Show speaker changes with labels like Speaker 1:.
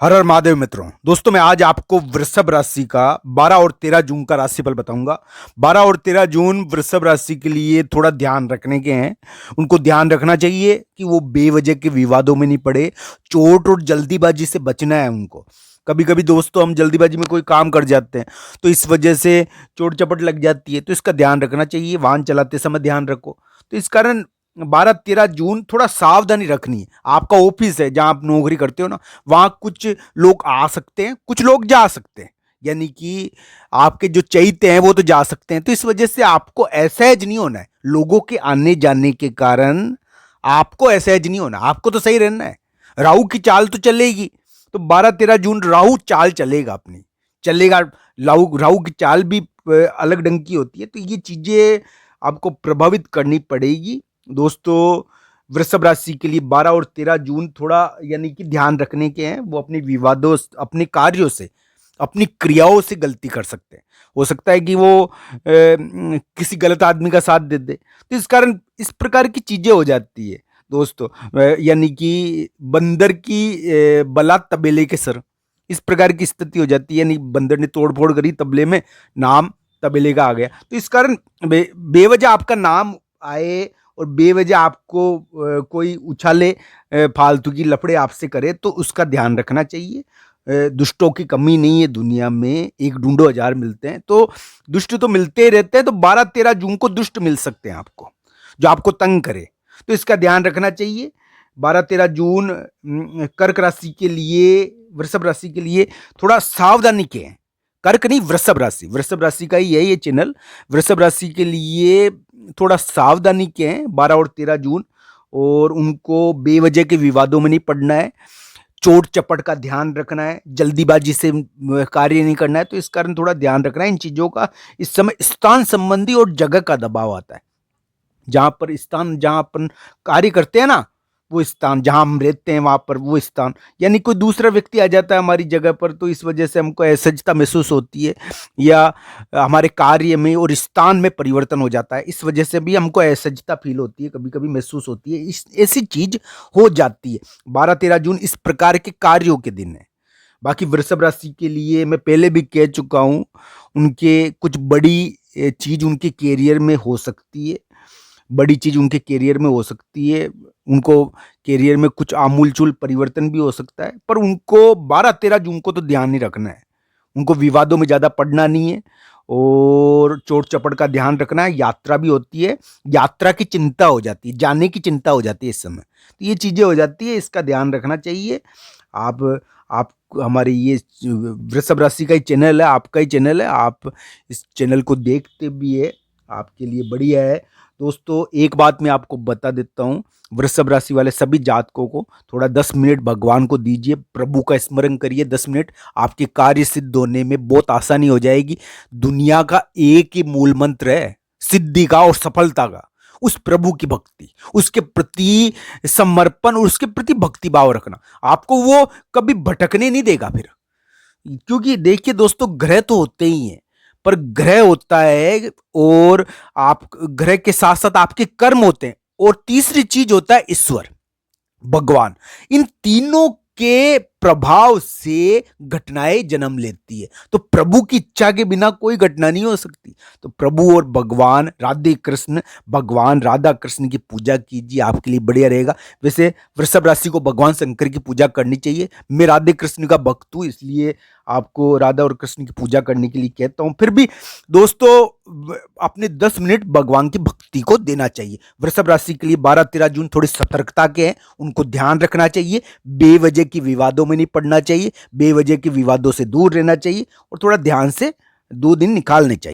Speaker 1: हर हर महादेव मित्रों। दोस्तों मैं आज आपको वृषभ राशि का 12 और 13 जून का राशिफल बताऊंगा। 12 और 13 जून वृषभ राशि के लिए थोड़ा ध्यान रखने के हैं। उनको ध्यान रखना चाहिए कि वो बेवजह के विवादों में नहीं पड़े। चोट और जल्दीबाजी से बचना है उनको। कभी कभी दोस्तों हम जल्दीबाजी में कोई काम कर जाते हैं तो इस वजह से चोट चपट लग जाती है, तो इसका ध्यान रखना चाहिए। वाहन चलाते समय ध्यान रखो। तो इस कारण 12-13 जून थोड़ा सावधानी रखनी है। आपका ऑफिस है जहां आप नौकरी करते हो ना, वहां कुछ लोग आ सकते हैं, कुछ लोग जा सकते हैं। यानी कि आपके जो चैते हैं वो तो जा सकते हैं, तो इस वजह से आपको असहज नहीं होना है। लोगों के आने जाने के कारण आपको असहज नहीं होना, आपको तो सही रहना है। राहु की चाल तो चलेगी, तो 12-13 जून राहु चाल चलेगा, अपनी चलेगा। राहु राहु की चाल भी अलग ढंग की होती है, तो ये चीजें आपको प्रभावित करनी पड़ेगी। दोस्तों वृषभ राशि के लिए 12 और 13 जून थोड़ा यानी कि ध्यान रखने के हैं। वो अपने विवादों, अपने कार्यों से, अपनी क्रियाओं से गलती कर सकते हैं। हो सकता है कि वो किसी गलत आदमी का साथ दे दे, तो इस कारण इस प्रकार की चीजें हो जाती है दोस्तों। यानी कि बंदर की बला तबेले के सर, इस प्रकार की स्थिति हो जाती है। यानी बंदर ने तोड़ फोड़ करी तबले में, नाम तबेले का आ गया। तो इस कारण बेवजह आपका नाम आए और बेवजह आपको कोई उछाले, फालतू की लफड़े आपसे करे, तो उसका ध्यान रखना चाहिए। दुष्टों की कमी नहीं है दुनिया में, एक ढूंढो हजार मिलते हैं। तो दुष्ट तो मिलते ही रहते हैं, तो 12-13 जून को दुष्ट मिल सकते हैं आपको, जो आपको तंग करे, तो इसका ध्यान रखना चाहिए। 12-13 जून कर्क राशि के लिए, वृषभ राशि के लिए थोड़ा सावधानी के हैं। कर्क नहीं, वृषभ राशि का ही है ये चैनल। वृषभ राशि के लिए थोड़ा सावधानी के हैं 12 और 13 जून, और उनको बेवजह के विवादों में नहीं पड़ना है। चोट चपट का ध्यान रखना है, जल्दीबाजी से कार्य नहीं करना है, तो इस कारण थोड़ा ध्यान रखना है इन चीजों का। इस समय स्थान संबंधी और जगह का दबाव आता है। जहां पर स्थान, जहां अपन कार्य करते हैं ना, वो स्थान, जहां हम रहते हैं वहां पर वो स्थान, यानी कोई दूसरा व्यक्ति आ जाता है हमारी जगह पर, तो इस वजह से हमको असहजता महसूस होती है, या हमारे कार्य में और स्थान में परिवर्तन हो जाता है, इस वजह से भी हमको असहजता फील होती है, कभी कभी महसूस होती है। इस ऐसी चीज हो जाती है। 12-13 जून इस प्रकार के कार्यों के दिन है। बाकी वृषभ राशि के लिए मैं पहले भी कह चुका हूं, उनके कुछ बड़ी चीज उनके कैरियर में हो सकती है। बड़ी चीज उनके करियर में हो सकती है। उनको करियर में कुछ आमूलचूल परिवर्तन भी हो सकता है, पर उनको 12-13 जून को तो ध्यान नहीं रखना है। उनको विवादों में ज्यादा पड़ना नहीं है, और चोट चपट का ध्यान रखना है। यात्रा भी होती है, यात्रा की चिंता हो जाती है, जाने की चिंता हो जाती है इस समय, तो ये चीजें हो जाती है, इसका ध्यान रखना चाहिए। आप हमारे ये वृषभ राशि का ही चैनल है, आपका ही चैनल है, आप इस चैनल को देखते भी है, आपके लिए बढ़िया है। दोस्तों एक बात मैं आपको बता देता हूँ, वृषभ राशि वाले सभी जातकों को थोड़ा 10 मिनट भगवान को दीजिए, प्रभु का स्मरण करिए 10 मिनट, आपके कार्य सिद्ध होने में बहुत आसानी हो जाएगी। दुनिया का एक ही मूल मंत्र है सिद्धि का और सफलता का, उस प्रभु की भक्ति, उसके प्रति समर्पण और उसके प्रति भक्ति भाव रखना, आपको वो कभी भटकने नहीं देगा फिर। क्योंकि देखिए दोस्तों, ग्रह तो होते ही हैं, पर ग्रह होता है, और आप ग्रह के साथ साथ आपके कर्म होते हैं, और तीसरी चीज होता है ईश्वर, भगवान। इन तीनों के प्रभाव से घटनाएं जन्म लेती है, तो प्रभु की इच्छा के बिना कोई घटना नहीं हो सकती। तो प्रभु और भगवान राधे कृष्ण, भगवान राधा कृष्ण की पूजा कीजिए, आपके लिए बढ़िया रहेगा। वैसे वृषभ राशि को भगवान शंकर की पूजा करनी चाहिए। मैं राधे कृष्ण का भक्त हूं, इसलिए आपको राधा और कृष्ण की पूजा करने के लिए कहता हूं। फिर भी दोस्तों अपने 10 मिनट भगवान की भक्ति को देना चाहिए। वृषभ राशि के लिए 12-13 जून थोड़ी सतर्कता के हैं, उनको ध्यान रखना चाहिए। बेवजह की विवादों में नहीं पड़ना चाहिए, बेवजह के विवादों से दूर रहना चाहिए, और थोड़ा ध्यान से 2 दिन निकालने चाहिए।